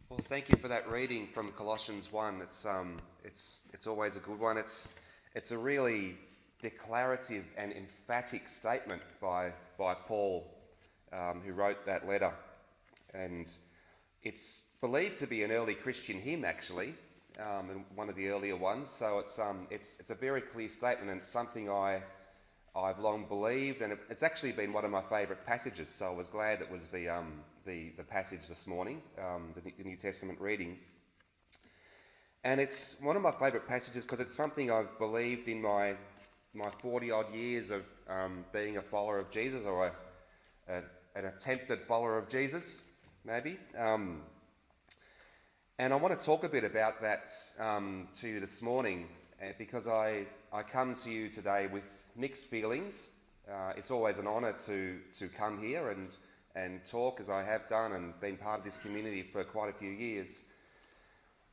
Well, thank you for that reading from Colossians 1. It's always a good one. It's a really declarative and emphatic statement by Paul, who wrote that letter, and it's believed to be an early Christian hymn, actually, and one of the earlier ones. So it's a very clear statement, and it's something I've long believed, and it's actually been one of my favourite passages. So I was glad it was the passage this morning, the New Testament reading. And it's one of my favourite passages because it's something I've believed in my 40 odd years of being a follower of Jesus, or an attempted follower of Jesus, maybe. And I want to talk a bit about that to you this morning, because I come to you today with mixed feelings. It's always an honour to come here and talk, as I have done and been part of this community for quite a few years.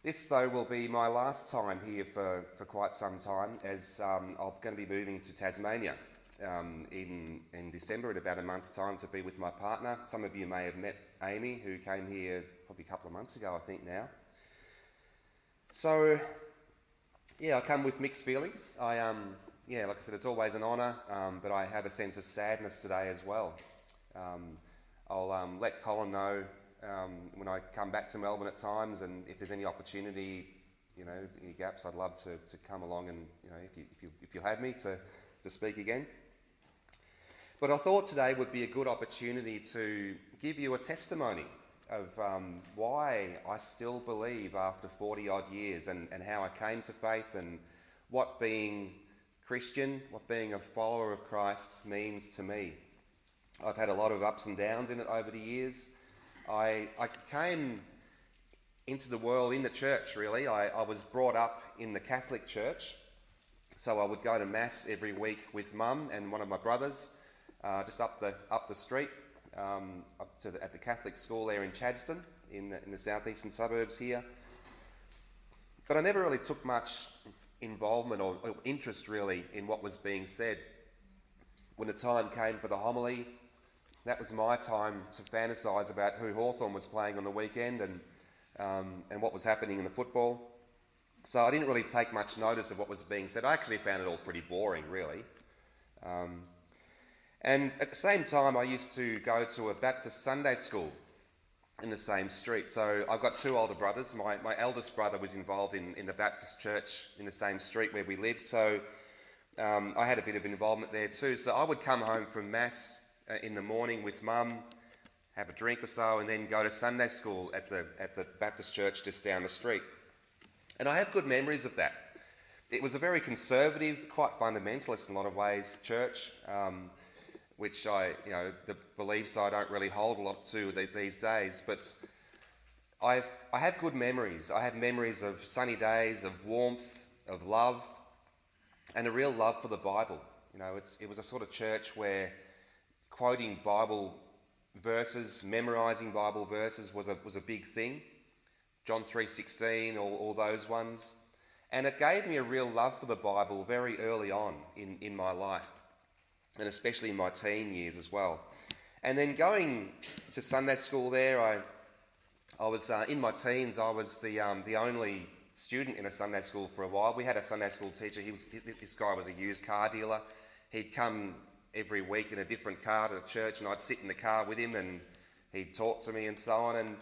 This, though, will be my last time here for quite some time, as I'm going to be moving to Tasmania in December, in about a month's time, to be with my partner. Some of you may have met Amy, who came here probably a couple of months ago, I think now. So, yeah, I come with mixed feelings. Like I said, it's always an honour, but I have a sense of sadness today as well. I'll let Colin know when I come back to Melbourne at times, and if there's any opportunity, any gaps, I'd love to come along and, if you'll have me to speak again. But I thought today would be a good opportunity to give you a testimony of why I still believe after 40 odd years, and how I came to faith, and what being Christian, what being a follower of Christ means to me. I've had a lot of ups and downs in it over the years. I came into the world in the church, really. I was brought up in the Catholic Church, so I would go to Mass every week with Mum and one of my brothers, just up the street, at the Catholic school there in Chadstone, in the southeastern suburbs here. But I never really took much involvement or interest, really, in what was being said. When the time came for the homily, that was my time to fantasise about who Hawthorn was playing on the weekend, and what was happening in the football. So I didn't really take much notice of what was being said. I actually found it all pretty boring, really. And at the same time, I used to go to a Baptist Sunday school in the same street. So I've got two older brothers. My eldest brother was involved in the Baptist church in the same street where we lived. So I had a bit of involvement there too. So I would come home from Mass in the morning with Mum, have a drink or so, and then go to Sunday school at the Baptist church just down the street. And I have good memories of that. It was a very conservative, quite fundamentalist in a lot of ways, church, which the beliefs I don't really hold a lot to these days. But I have good memories. I have memories of sunny days, of warmth, of love, and a real love for the Bible. It was a sort of church where quoting Bible verses, memorising Bible verses was a big thing. John 3:16, all those ones. And it gave me a real love for the Bible very early on in my life, and especially in my teen years as well. And then going to Sunday school there, I was in my teens. I was the only student in a Sunday school for a while. We had a Sunday school teacher. This guy was a used car dealer. He'd come every week in a different car to the church, and I'd sit in the car with him, and he'd talk to me and so on. And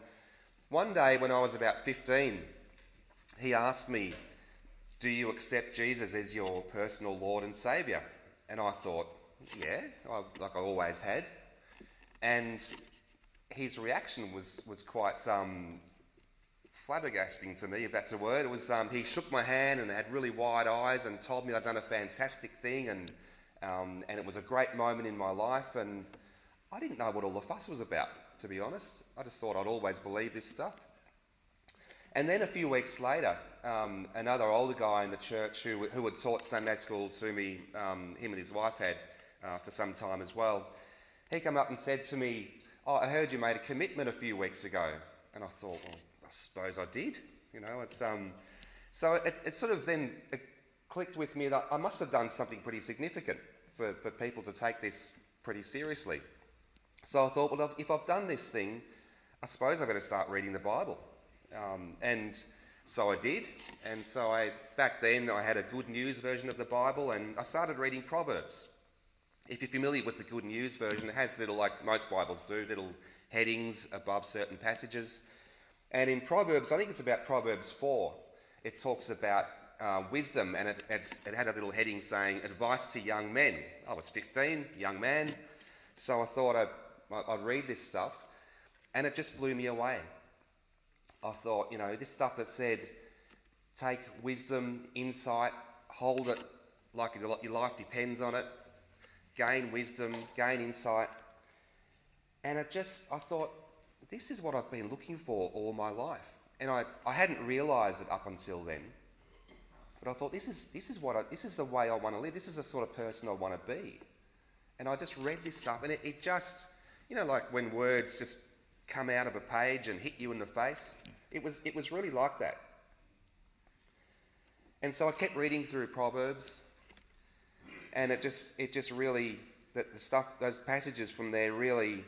one day when I was about 15, he asked me, "Do you accept Jesus as your personal Lord and Saviour?" And I thought, yeah, like I always had. And his reaction was quite flabbergasting to me, if that's a word. It was he shook my hand and had really wide eyes and told me I'd done a fantastic thing, and it was a great moment in my life. And I didn't know what all the fuss was about, to be honest. I just thought I'd always believed this stuff. And then a few weeks later, another older guy in the church who had taught Sunday school to me, him and his wife had for some time as well, he came up and said to me, "Oh, I heard you made a commitment a few weeks ago." And I thought, well, I suppose I did. So it sort of then clicked with me that I must have done something pretty significant for people to take this pretty seriously. So I thought, well, if I've done this thing, I suppose I better start reading the Bible. And so I did. And so back then I had a Good News version of the Bible, and I started reading Proverbs. If you're familiar with the Good News version, it has little, like most Bibles do, little headings above certain passages. And in Proverbs, I think it's about Proverbs 4, it talks about wisdom, and it had a little heading saying, advice to young men. I was 15, young man, so I thought I'd read this stuff, and it just blew me away. I thought, this stuff that said, take wisdom, insight, hold it like your life depends on it, gain wisdom, gain insight. And I thought, this is what I've been looking for all my life. And I hadn't realised it up until then. But I thought, this is the way I want to live. This is the sort of person I want to be. And I just read this stuff, and it just, like when words just come out of a page and hit you in the face. It was really like that. And so I kept reading through Proverbs, and it just really, the stuff, those passages from there really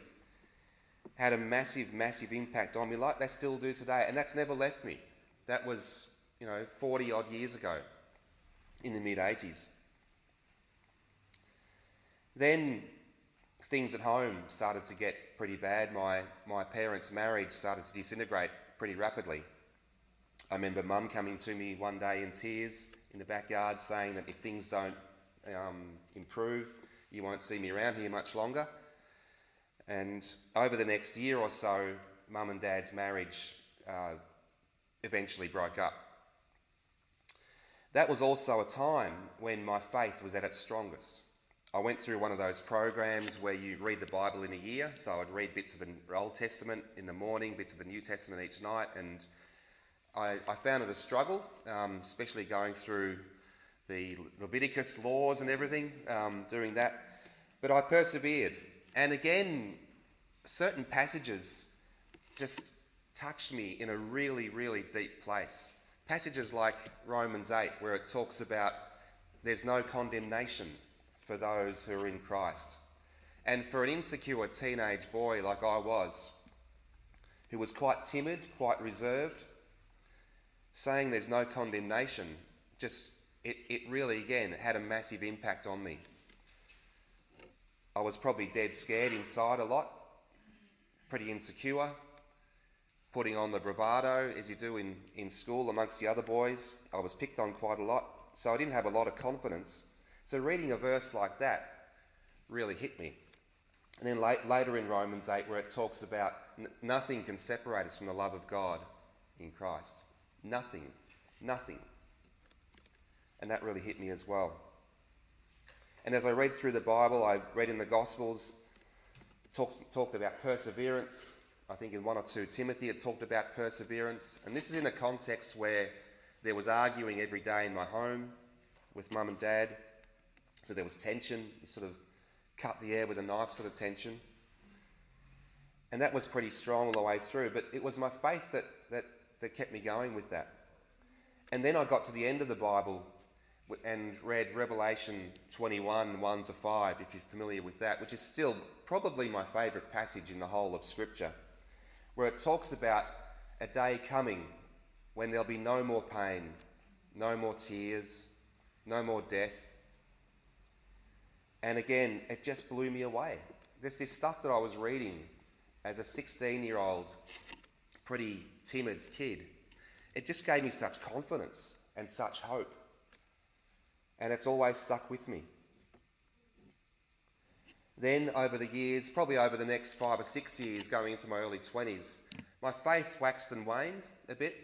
had a massive, massive impact on me, like they still do today. And that's never left me. That was, 40 odd years ago, in the mid-80s. Then things at home started to get pretty bad. My parents' marriage started to disintegrate pretty rapidly. I remember Mum coming to me one day in tears in the backyard saying that if things don't improve, you won't see me around here much longer. And over the next year or so, Mum and Dad's marriage eventually broke up. That was also a time when my faith was at its strongest. I went through one of those programs where you read the Bible in a year, so I'd read bits of the Old Testament in the morning, bits of the New Testament each night, and I found it a struggle, especially going through the Leviticus laws and everything, doing that. But I persevered. And again, certain passages just touched me in a really, really deep place. Passages like Romans 8, where it talks about there's no condemnation for those who are in Christ. And for an insecure teenage boy like I was, who was quite timid, quite reserved, saying there's no condemnation, it really, again, had a massive impact on me. I was probably dead scared inside a lot, pretty insecure, putting on the bravado as you do in school amongst the other boys. I was picked on quite a lot, so I didn't have a lot of confidence. So reading a verse like that really hit me. And then later in Romans 8, where it talks about nothing can separate us from the love of God in Christ. Nothing. And that really hit me as well. And as I read through the Bible, I read in the Gospels, talked about perseverance. I think in 1 or 2 Timothy it talked about perseverance. And this is in a context where there was arguing every day in my home with Mum and Dad. So there was tension. You sort of cut the air with a knife sort of tension. And that was pretty strong all the way through. But it was my faith that kept me going with that. And then I got to the end of the Bible and read Revelation 21, 1-5, if you're familiar with that, which is still probably my favourite passage in the whole of Scripture, where it talks about a day coming when there'll be no more pain, no more tears, no more death. And again, it just blew me away. There's this stuff that I was reading as a 16-year-old, pretty timid kid. It just gave me such confidence and such hope. And it's always stuck with me. Then over the years, probably over the next 5 or 6 years, going into my early 20s, my faith waxed and waned a bit.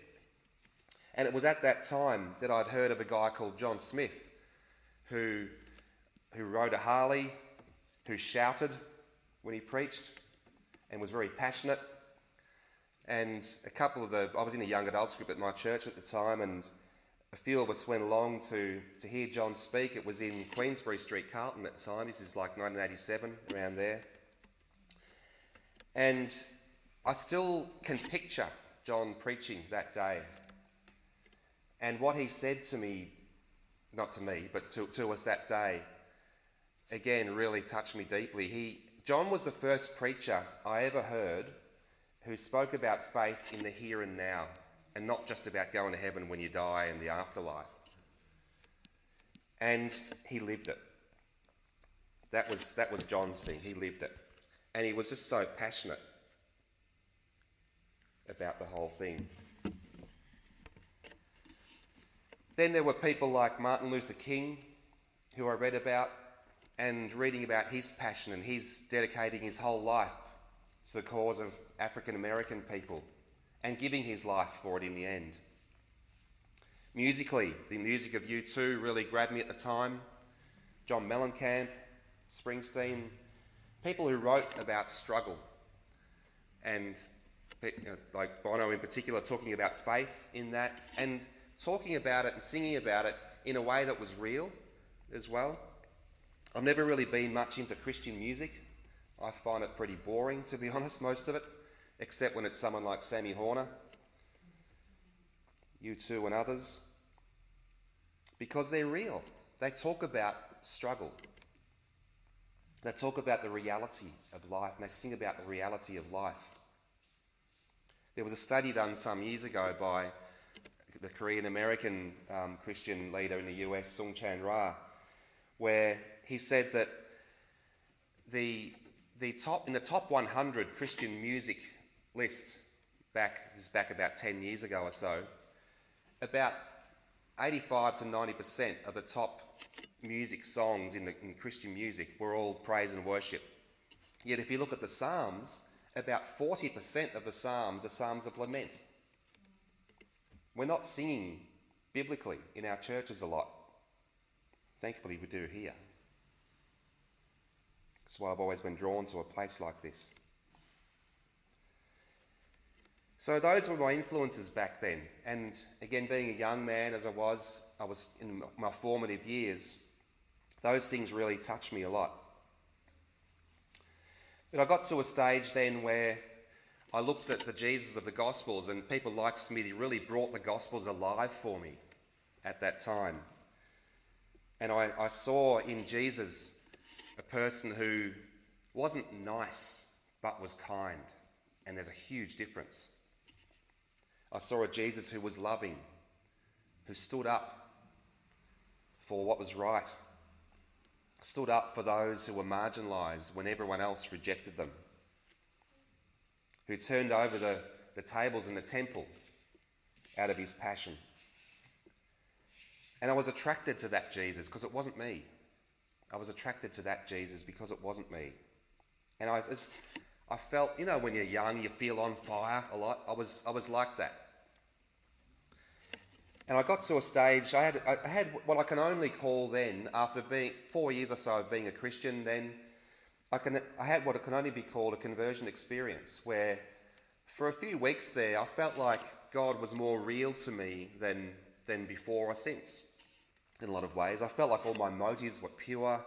And it was at that time that I'd heard of a guy called John Smith, who rode a Harley, who shouted when he preached and was very passionate. And I was in a young adults group at my church at the time, and a few of us went along to hear John speak. It was in Queensbury Street, Carlton at the time. This is like 1987, around there. And I still can picture John preaching that day. And what he said to me, not to me, but to us that day, again, really touched me deeply. John was the first preacher I ever heard who spoke about faith in the here and now. and not just about going to heaven when you die and the afterlife. And he lived it. That was John's thing. He lived it. And he was just so passionate about the whole thing. Then there were people like Martin Luther King, who I read about, and reading about his passion and his dedicating his whole life to the cause of African American people and giving his life for it in the end. Musically, the music of U2 really grabbed me at the time. John Mellencamp, Springsteen, people who wrote about struggle, and like Bono in particular, talking about faith in that, and talking about it and singing about it in a way that was real as well. I've never really been much into Christian music. I find it pretty boring, to be honest, most of it, except when it's someone like Sammy Horner, U2 and others, because they're real. They talk about struggle. They talk about the reality of life, and they sing about the reality of life. There was a study done some years ago by the Korean-American Christian leader in the US, Sung Chan Ra, where he said that in the top 100 Christian music lists back about 10 years ago or so, about 85 to 90% of the top music songs in Christian music were all praise and worship. Yet if you look at the Psalms, about 40% of the Psalms are Psalms of lament. We're not singing biblically in our churches a lot. Thankfully we do here. That's why I've always been drawn to a place like this. So those were my influences back then. And again, being a young man as I was in my formative years, those things really touched me a lot. But I got to a stage then where I looked at the Jesus of the Gospels, and people like Smithy really brought the Gospels alive for me at that time. And I saw in Jesus a person who wasn't nice but was kind, and there's a huge difference. I saw a Jesus who was loving, who stood up for what was right, stood up for those who were marginalised when everyone else rejected them, who turned over the tables in the temple out of his passion. And I was attracted to that Jesus because it wasn't me. I was attracted to that Jesus because it wasn't me. And I felt, you know, when you're young, you feel on fire a lot. I was like that. And I got to a stage, I had what I can only call then, after being 4 years or so of being a Christian, then I had what can only be called a conversion experience, where for a few weeks there, I felt like God was more real to me than before or since, in a lot of ways. I felt like all my motives were pure,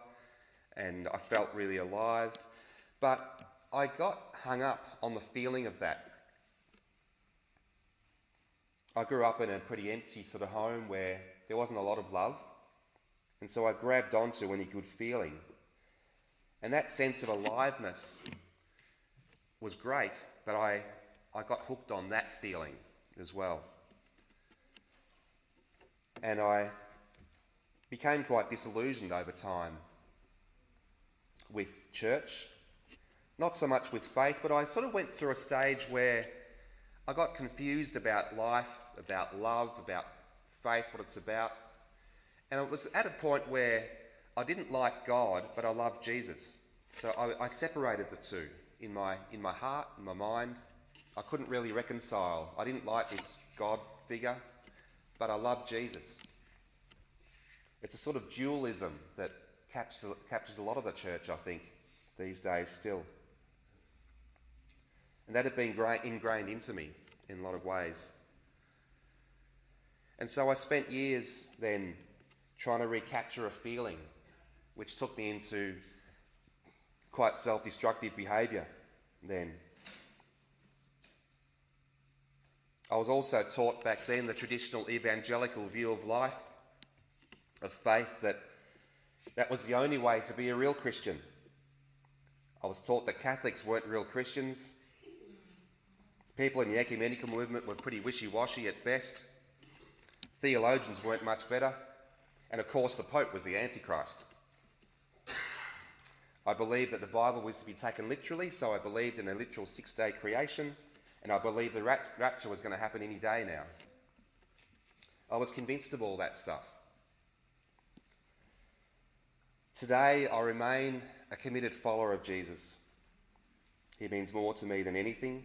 and I felt really alive. But I got hung up on the feeling of that. I grew up in a pretty empty sort of home where there wasn't a lot of love, and so I grabbed onto any good feeling. And that sense of aliveness was great, but I got hooked on that feeling as well. And I became quite disillusioned over time with church, not so much with faith, but I sort of went through a stage where I got confused about life, about love, about faith, what it's about. And it was at a point where I didn't like God, but I loved Jesus. So I separated the two in my heart, in my mind. I couldn't really reconcile. I didn't like this God figure, but I loved Jesus. It's a sort of dualism that captures a lot of the church, I think, these days still. And that had been ingrained into me in a lot of ways. And so I spent years then trying to recapture a feeling, which took me into quite self-destructive behaviour then. I was also taught back then the traditional evangelical view of life, of faith, that was the only way to be a real Christian. I was taught that Catholics weren't real Christians, People in the ecumenical movement were pretty wishy-washy at best. Theologians weren't much better. And of course the Pope was the Antichrist. I believed that the Bible was to be taken literally, so I believed in a literal 6-day creation, and I believed the rapture was going to happen any day now. I was convinced of all that stuff. Today I remain a committed follower of Jesus. He means more to me than anything.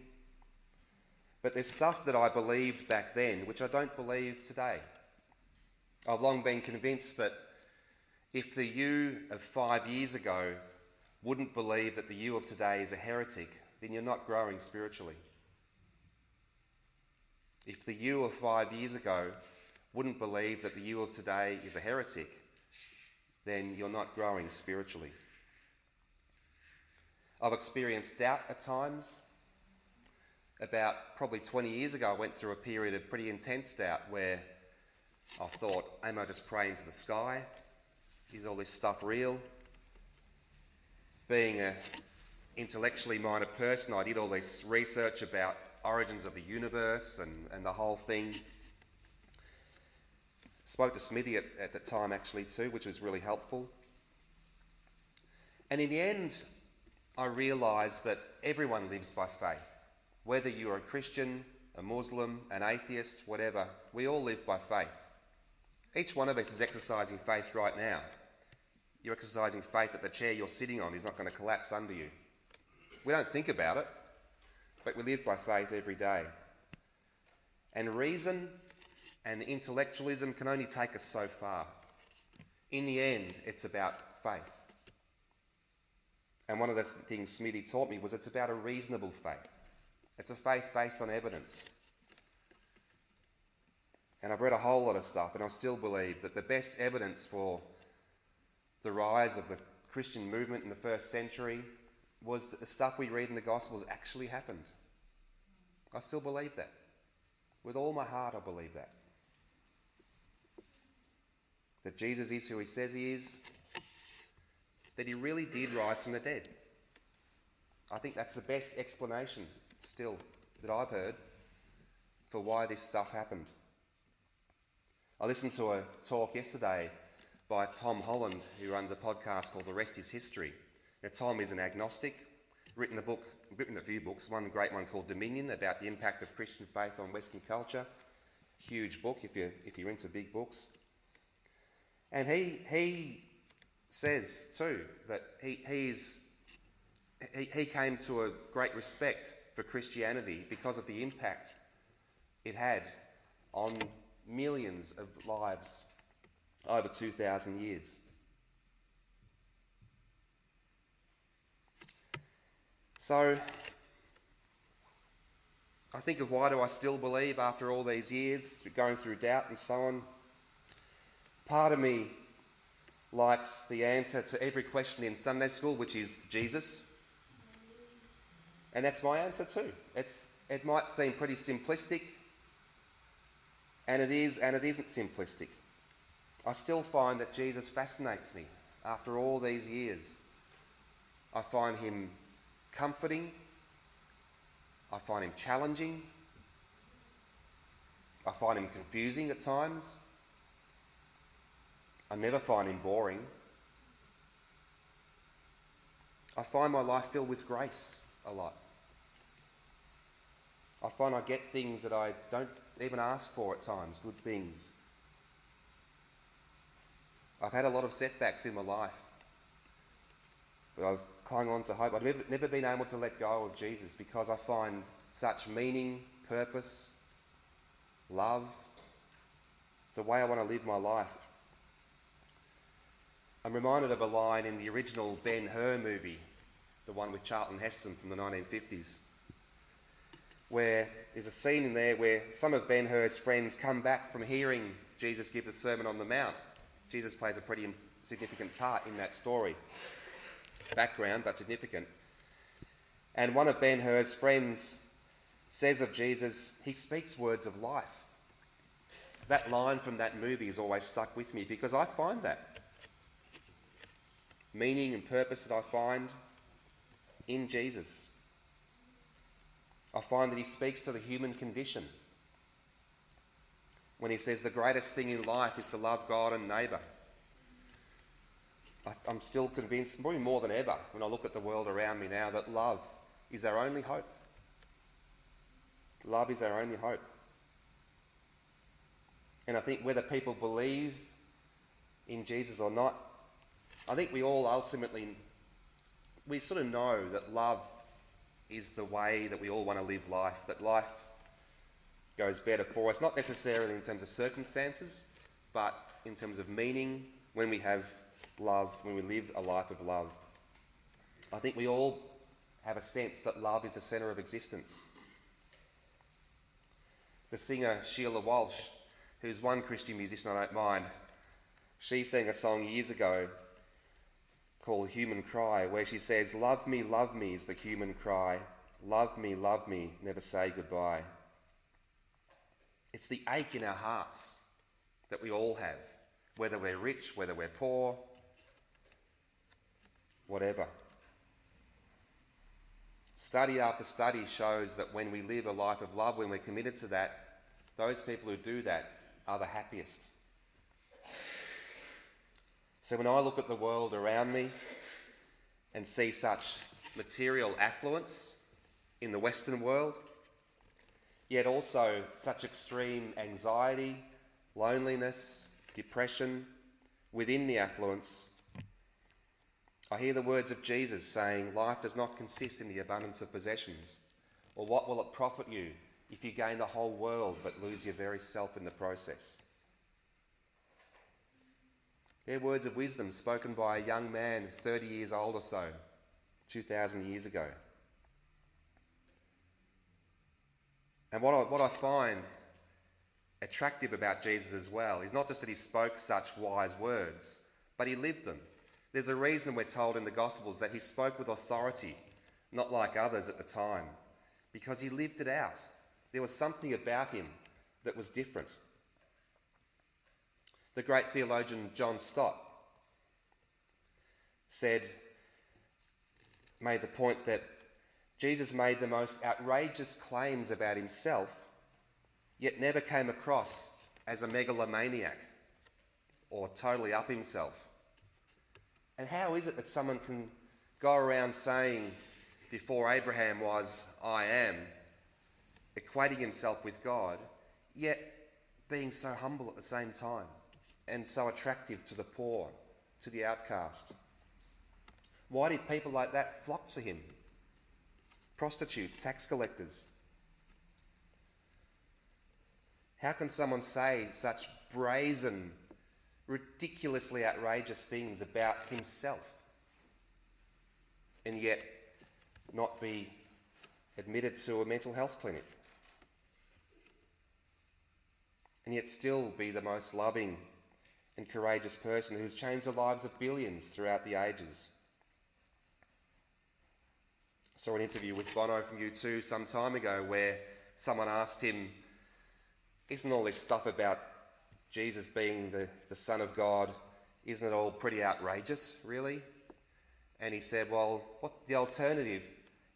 But there's stuff that I believed back then which I don't believe today. I've long been convinced that if the you of 5 years ago wouldn't believe that the you of today is a heretic, then you're not growing spiritually. If the you of 5 years ago wouldn't believe that the you of today is a heretic, then you're not growing spiritually. I've experienced doubt at times. About probably 20 years ago, I went through a period of pretty intense doubt where I thought, am I just praying to the sky? Is all this stuff real? Being an intellectually minded person, I did all this research about origins of the universe and the whole thing. Spoke to Smithy at the time actually too, which was really helpful. And in the end, I realised that everyone lives by faith. Whether you're a Christian, a Muslim, an atheist, whatever, we all live by faith. Each one of us is exercising faith right now. You're exercising faith that the chair you're sitting on is not going to collapse under you. We don't think about it, but we live by faith every day. And reason and intellectualism can only take us so far. In the end, it's about faith. And one of the things Smithy taught me was it's about a reasonable faith. It's a faith based on evidence. And I've read a whole lot of stuff, and I still believe that the best evidence for the rise of the Christian movement in the first century was that the stuff we read in the Gospels actually happened. I still believe that. With all my heart, I believe that. That Jesus is who he says he is. That he really did rise from the dead. I think that's the best explanation still that I've heard for why this stuff happened. I listened to a talk yesterday by Tom Holland, who runs a podcast called The Rest is History. Now, Tom is an agnostic, written a few books, one great one called Dominion, about the impact of Christian faith on Western culture. Huge book if you're into big books. And he says too that he came to a great respect for Christianity because of the impact it had on millions of lives over 2,000 years. So I think of why do I still believe after all these years, going through doubt and so on. Part of me likes the answer to every question in Sunday school, which is Jesus. And that's my answer too. It might seem pretty simplistic, and it is, and it isn't simplistic. I still find that Jesus fascinates me after all these years. I find him comforting. I find him challenging. I find him confusing at times. I never find him boring. I find my life filled with grace a lot. I find I get things that I don't even ask for at times, good things. I've had a lot of setbacks in my life, but I've clung on to hope. I've never been able to let go of Jesus because I find such meaning, purpose, love. It's the way I want to live my life. I'm reminded of a line in the original Ben-Hur movie, the one with Charlton Heston from the 1950s, where there's a scene in there where some of Ben-Hur's friends come back from hearing Jesus give the Sermon on the Mount. Jesus plays a pretty significant part in that story. Background, but significant. And one of Ben-Hur's friends says of Jesus, he speaks words of life. That line from that movie has always stuck with me because I find that meaning and purpose that I find in Jesus. I find that he speaks to the human condition when he says the greatest thing in life is to love God and neighbour. I'm still convinced, probably more than ever, when I look at the world around me now, that love is our only hope. Love is our only hope. And I think whether people believe in Jesus or not, I think we all ultimately, we sort of know that love is the way that we all want to live life, that life goes better for us, not necessarily in terms of circumstances, but in terms of meaning, when we have love, when we live a life of love. I think we all have a sense that love is the centre of existence. The singer Sheila Walsh, who's one Christian musician I don't mind, she sang a song years ago called Human Cry, where she says, love me is the human cry. Love me, never say goodbye. It's the ache in our hearts that we all have, whether we're rich, whether we're poor, whatever. Study after study shows that when we live a life of love, when we're committed to that, those people who do that are the happiest. So when I look at the world around me and see such material affluence in the Western world, yet also such extreme anxiety, loneliness, depression within the affluence, I hear the words of Jesus saying, life does not consist in the abundance of possessions, or what will it profit you if you gain the whole world but lose your very self in the process? They're words of wisdom spoken by a young man 30 years old or so, 2,000 years ago. And what I find attractive about Jesus as well is not just that he spoke such wise words, but he lived them. There's a reason we're told in the Gospels that he spoke with authority, not like others at the time, because he lived it out. There was something about him that was different. The great theologian John Stott made the point that Jesus made the most outrageous claims about himself, yet never came across as a megalomaniac or totally up himself. And how is it that someone can go around saying, before Abraham was, I am, equating himself with God, yet being so humble at the same time and so attractive to the poor, to the outcast? Why did people like that flock to him? Prostitutes, tax collectors. How can someone say such brazen, ridiculously outrageous things about himself and yet not be admitted to a mental health clinic? And yet still be the most loving and courageous person who's changed the lives of billions throughout the ages? I saw an interview with Bono from U2 some time ago where someone asked him, isn't all this stuff about Jesus being the Son of God, isn't it all pretty outrageous, really? And he said, well, what the alternative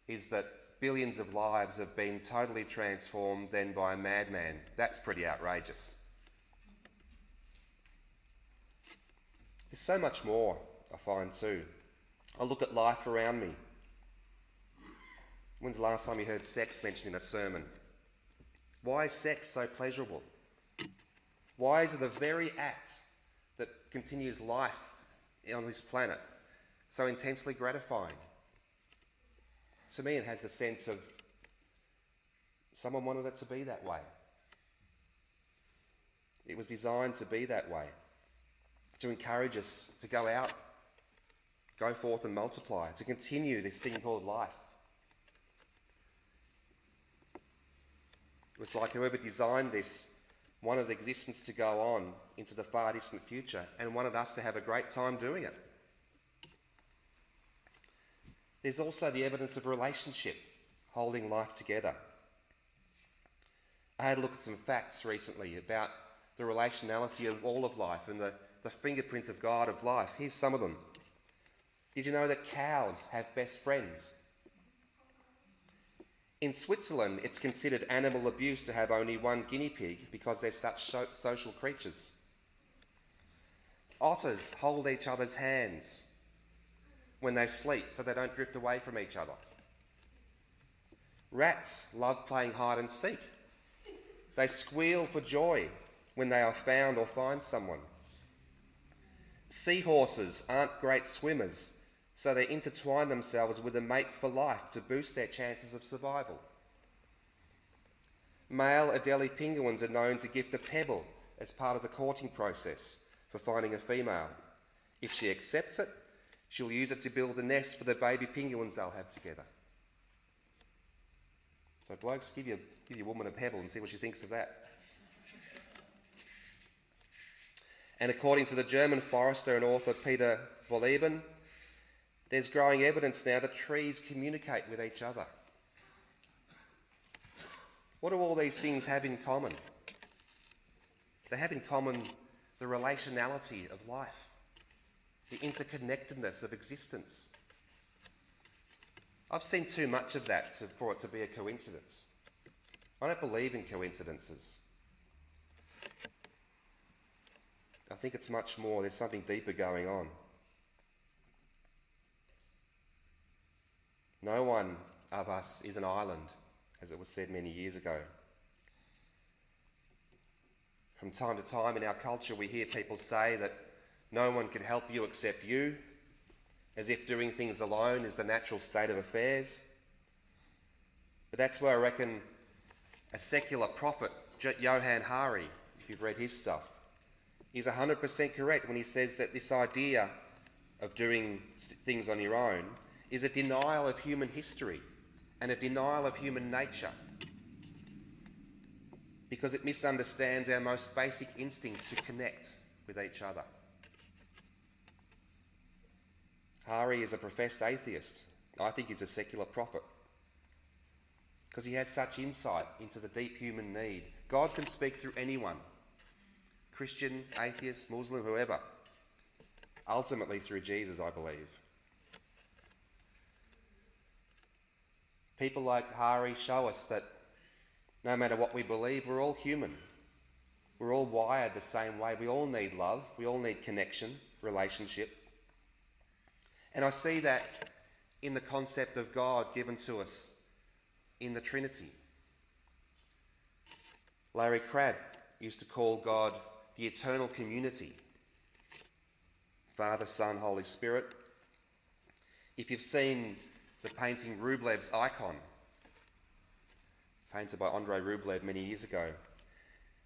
is that billions of lives have been totally transformed then by a madman. That's pretty outrageous. There's so much more, I find too. I look at life around me. When's the last time you heard sex mentioned in a sermon? Why is sex so pleasurable? Why is it the very act that continues life on this planet so intensely gratifying? To me, it has the sense of someone wanted it to be that way. It was designed to be that way, to encourage us to go out, go forth and multiply, to continue this thing called life. It was like whoever designed this wanted existence to go on into the far distant future and wanted us to have a great time doing it. There's also the evidence of relationship holding life together. I had a look at some facts recently about the relationality of all of life and the fingerprints of God of life. Here's some of them. Did you know that cows have best friends? In Switzerland, it's considered animal abuse to have only one guinea pig because they're such social creatures. Otters hold each other's hands when they sleep so they don't drift away from each other. Rats love playing hide and seek. They squeal for joy when they are found or find someone. Seahorses aren't great swimmers, so they intertwine themselves with a mate for life to boost their chances of survival. Male Adelie penguins are known to gift a pebble as part of the courting process for finding a female. If she accepts it, she'll use it to build a nest for the baby penguins they'll have together. So blokes, give your woman a pebble and see what she thinks of that. And according to the German forester and author Peter Wolleben, there's growing evidence now that trees communicate with each other. What do all these things have in common? They have in common the relationality of life, the interconnectedness of existence. I've seen too much of that for it to be a coincidence. I don't believe in coincidences. I think it's much more, there's something deeper going on. No one of us is an island, as it was said many years ago. From time to time in our culture we hear people say that no one can help you except you, as if doing things alone is the natural state of affairs. But that's where I reckon a secular prophet, Johann Hari, if you've read his stuff, is 100% correct when he says that this idea of doing things on your own is a denial of human history and a denial of human nature, because it misunderstands our most basic instincts to connect with each other. Hari is a professed atheist. I think he's a secular prophet because he has such insight into the deep human need. God can speak through anyone, Christian, atheist, Muslim, whoever. Ultimately through Jesus, I believe. People like Hari show us that no matter what we believe, we're all human. We're all wired the same way. We all need love. We all need connection, relationship. And I see that in the concept of God given to us in the Trinity. Larry Crabb used to call God the eternal community. Father, Son, Holy Spirit. If you've seen the painting Rublev's Icon, painted by Andrei Rublev many years ago,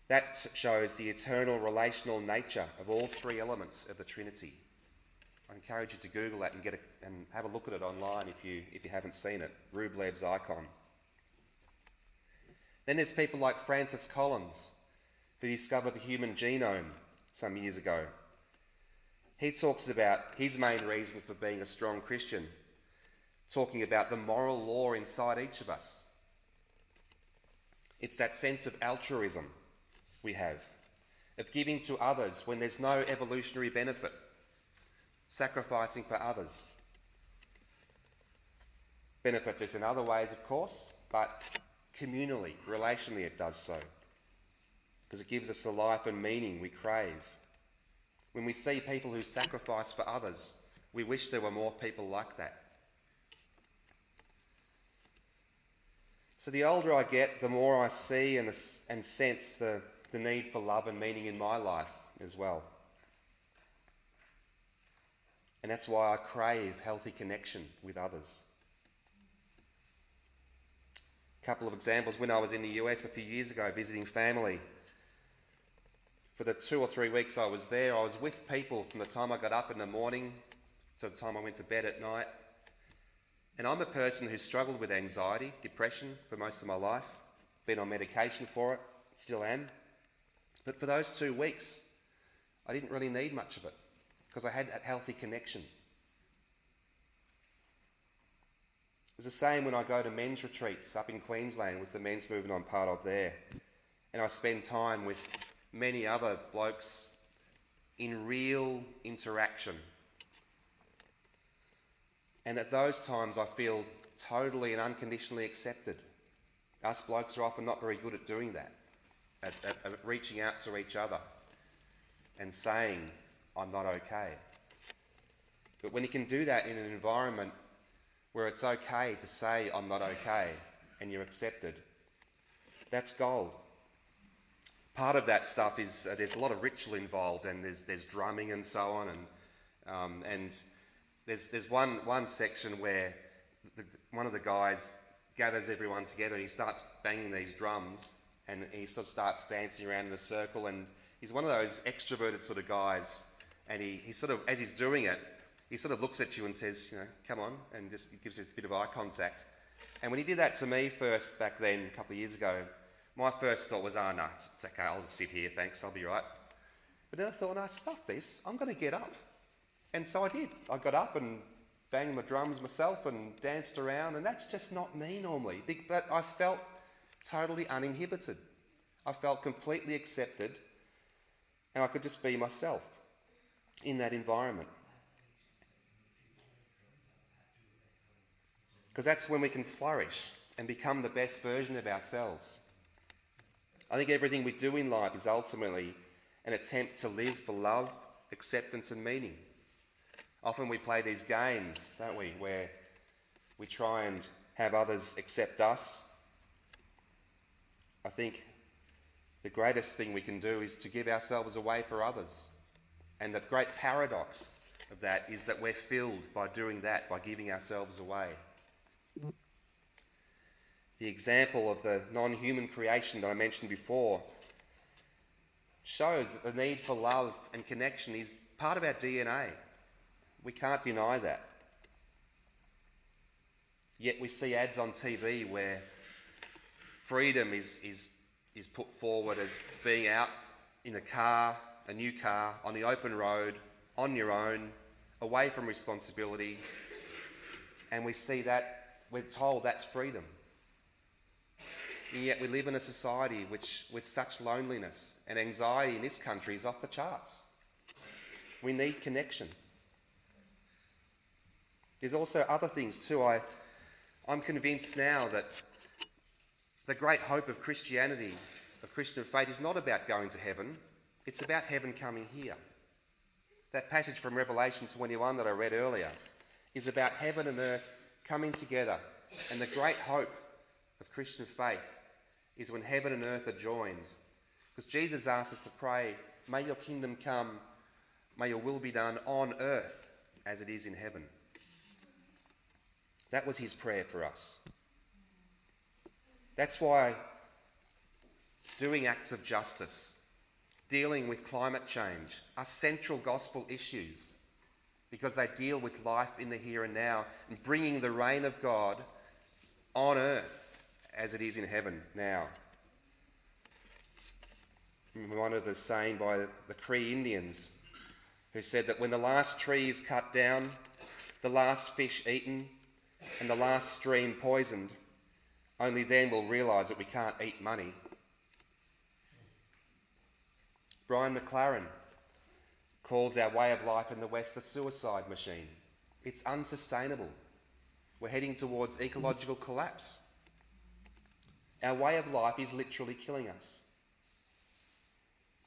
that shows the eternal relational nature of all three elements of the Trinity. I encourage you to Google that and have a look at it online if you haven't seen it. Rublev's Icon. Then there's people like Francis Collins, who discovered the human genome some years ago. He talks about his main reason for being a strong Christian, talking about the moral law inside each of us. It's that sense of altruism we have, of giving to others when there's no evolutionary benefit, sacrificing for others. Benefits us in other ways, of course, but communally, relationally it does so, because it gives us the life and meaning we crave. When we see people who sacrifice for others, we wish there were more people like that. So the older I get, the more I see and sense the need for love and meaning in my life as well. And that's why I crave healthy connection with others. A couple of examples. When I was in the US a few years ago visiting family, for the 2 or 3 weeks I was there, I was with people from the time I got up in the morning to the time I went to bed at night. And I'm a person who struggled with anxiety, depression for most of my life, been on medication for it, still am. But for those 2 weeks, I didn't really need much of it because I had that healthy connection. It's the same when I go to men's retreats up in Queensland with the men's movement I'm part of there. And I spend time with many other blokes in real interaction. And at those times I feel totally and unconditionally accepted Us blokes are often not very good at doing that, at reaching out to each other and saying, I'm not okay. But when you can do that in an environment where it's okay to say, I'm not okay, and you're accepted, that's gold. Part of that stuff is there's a lot of ritual involved, and there's drumming and so on, and there's one section where one of the guys gathers everyone together and he starts banging these drums, and he sort of starts dancing around in a circle, and he's one of those extroverted sort of guys, and he sort of, as he's doing it, he sort of looks at you and says, come on, and just gives you a bit of eye contact. And when he did that to me first back then, a couple of years ago, my first thought was, no, it's okay, I'll just sit here, thanks, I'll be right. But then I thought, no, stuff this, I'm going to get up. And so I did. I got up and banged my drums myself and danced around, and that's just not me normally. But I felt totally uninhibited. I felt completely accepted, and I could just be myself in that environment. Because that's when we can flourish and become the best version of ourselves. I think everything we do in life is ultimately an attempt to live for love, acceptance and meaning. Often we play these games, don't we, where we try and have others accept us. I think the greatest thing we can do is to give ourselves away for others. And the great paradox of that is that we're filled by doing that, by giving ourselves away. The example of the non-human creation that I mentioned before shows that the need for love and connection is part of our DNA. We can't deny that. Yet we see ads on TV where freedom is put forward as being out in a car, a new car, on the open road, on your own, away from responsibility. And we see that, we're told that's freedom. And yet we live in a society which, with such loneliness and anxiety in this country, is off the charts. We need connection. There's also other things too. I'm convinced now that the great hope of Christianity, of Christian faith, is not about going to heaven. It's about heaven coming here. That passage from Revelation 21 that I read earlier is about heaven and earth coming together. And the great hope of Christian faith is when heaven and earth are joined. Because Jesus asked us to pray, may your kingdom come, may your will be done on earth as it is in heaven. That was his prayer for us. That's why doing acts of justice, dealing with climate change, are central gospel issues, because they deal with life in the here and now and bringing the reign of God on earth as it is in heaven now. One of the saying by the Cree Indians, who said that when the last tree is cut down, the last fish eaten, and the last stream poisoned, only then we'll realise that we can't eat money. Brian McLaren calls our way of life in the West the suicide machine. It's unsustainable. We're heading towards ecological collapse. Our way of life is literally killing us.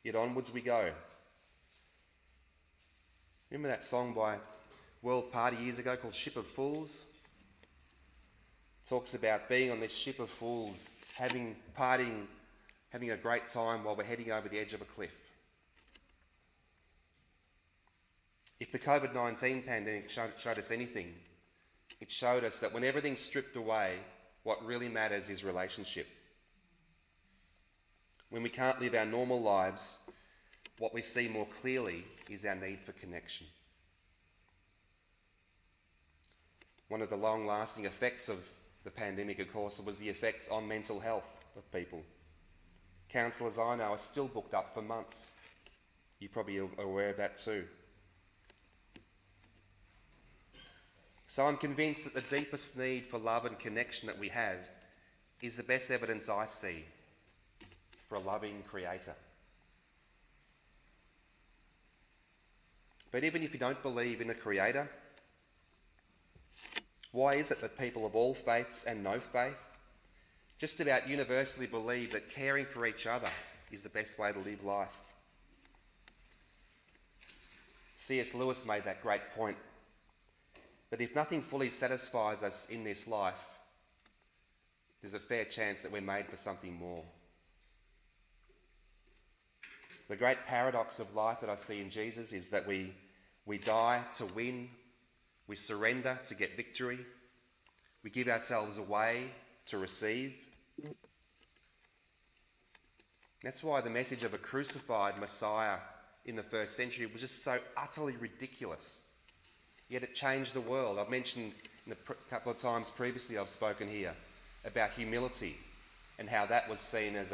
Yet onwards we go. Remember that song by World Party years ago called Ship of Fools? It talks about being on this ship of fools, partying, having a great time while we're heading over the edge of a cliff. If the COVID-19 pandemic showed us anything, it showed us that when everything's stripped away, what really matters is relationship. When we can't live our normal lives, what we see more clearly is our need for connection. One of the long-lasting effects of the pandemic, of course, was the effects on mental health of people. Counsellors I know are still booked up for months. You're probably aware of that too. So I'm convinced that the deepest need for love and connection that we have is the best evidence I see for a loving Creator. But even if you don't believe in a Creator, why is it that people of all faiths and no faith just about universally believe that caring for each other is the best way to live life. C.S. Lewis made that great point, that if nothing fully satisfies us in this life, there's a fair chance that we're made for something more. The great paradox of life that I see in Jesus is that we die to win, we surrender to get victory, we give ourselves away to receive. That's why the message of a crucified Messiah in the first century was just so utterly ridiculous. Yet it changed the world. I've mentioned in a couple of times previously I've spoken here about humility and how that was seen as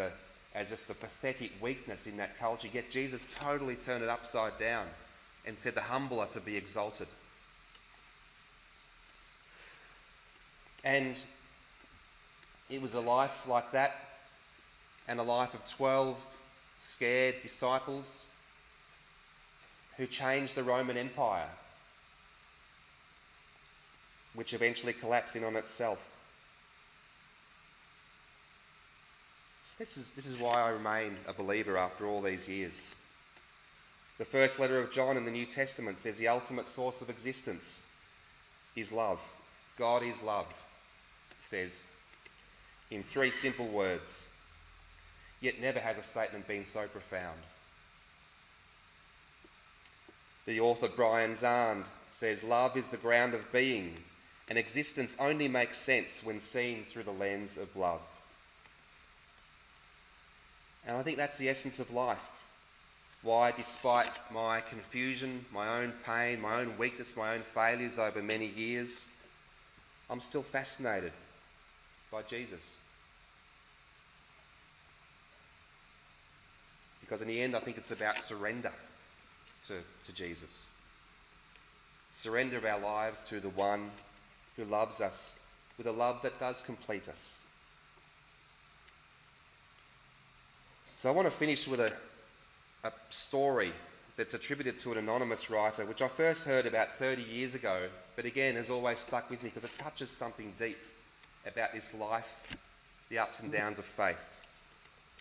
just a pathetic weakness in that culture. Yet Jesus totally turned it upside down and said the humble are to be exalted. And it was a life like that, and a life of 12 scared disciples who changed the Roman Empire, which eventually collapsed in on itself. So this is why I remain a believer after all these years. The first letter of John in the New Testament says the ultimate source of existence is love. God is love, it says in 3 simple words. Yet never has a statement been so profound. The author Brian Zahnd says love is the ground of being, and existence only makes sense when seen through the lens of love. And I think that's the essence of life. Why, despite my confusion, my own pain, my own weakness, my own failures over many years, I'm still fascinated by Jesus. Because in the end, I think it's about surrender to Jesus. Surrender of our lives to the one who loves us with a love that does complete us. So I want to finish with a story that's attributed to an anonymous writer, which I first heard about 30 years ago, but again has always stuck with me because it touches something deep about this life, the ups and downs of faith.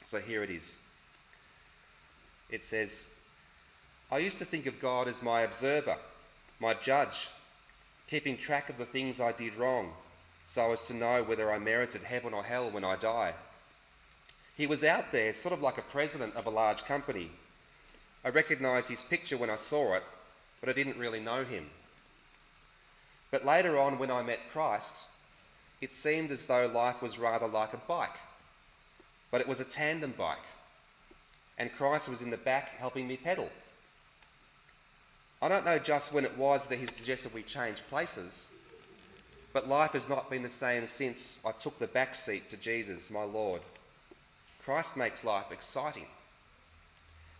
So here it is. It says, I used to think of God as my observer, my judge, keeping track of the things I did wrong, so as to know whether I merited heaven or hell when I die. He was out there, sort of like a president of a large company. I recognised his picture when I saw it, but I didn't really know him. But later on, when I met Christ, it seemed as though life was rather like a bike, but it was a tandem bike, and Christ was in the back helping me pedal. I don't know just when it was that he suggested we change places, but life has not been the same since I took the back seat to Jesus, my Lord. Christ makes life exciting.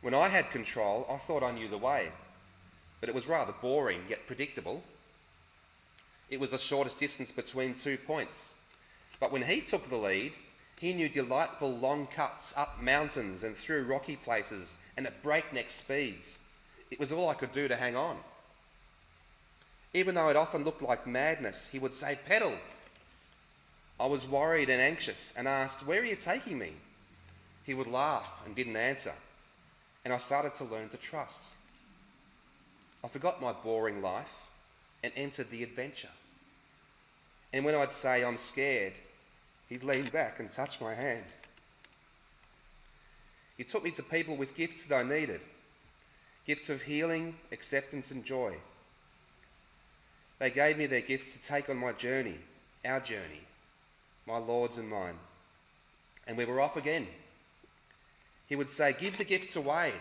When I had control, I thought I knew the way, but it was rather boring yet predictable. It was the shortest distance between 2 points. But when he took the lead, he knew delightful long cuts up mountains and through rocky places and at breakneck speeds. It was all I could do to hang on. Even though it often looked like madness, he would say, pedal. I was worried and anxious and asked, where are you taking me? He would laugh and didn't answer, and I started to learn to trust. I forgot my boring life and entered the adventure. And when I'd say, I'm scared, he'd lean back and touch my hand. He took me to people with gifts that I needed, gifts of healing, acceptance and joy. They gave me their gifts to take on my journey, our journey, my Lord's and mine. And we were off again. He would say, give the gifts away.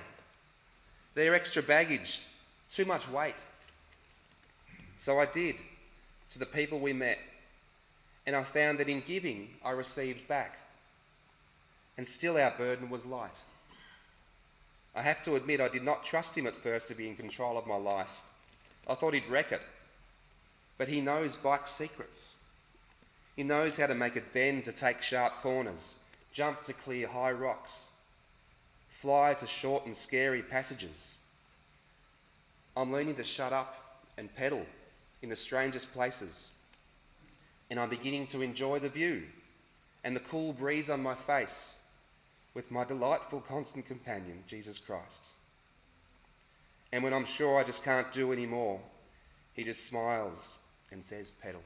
They're extra baggage, too much weight. So I did, to the people we met, and I found that in giving, I received back. And still our burden was light. I have to admit I did not trust him at first to be in control of my life. I thought he'd wreck it. But he knows bike secrets. He knows how to make it bend to take sharp corners, jump to clear high rocks, fly to short and scary passages. I'm learning to shut up and pedal in the strangest places. And I'm beginning to enjoy the view and the cool breeze on my face with my delightful constant companion, Jesus Christ. And when I'm sure I just can't do any more, he just smiles and says, pedal.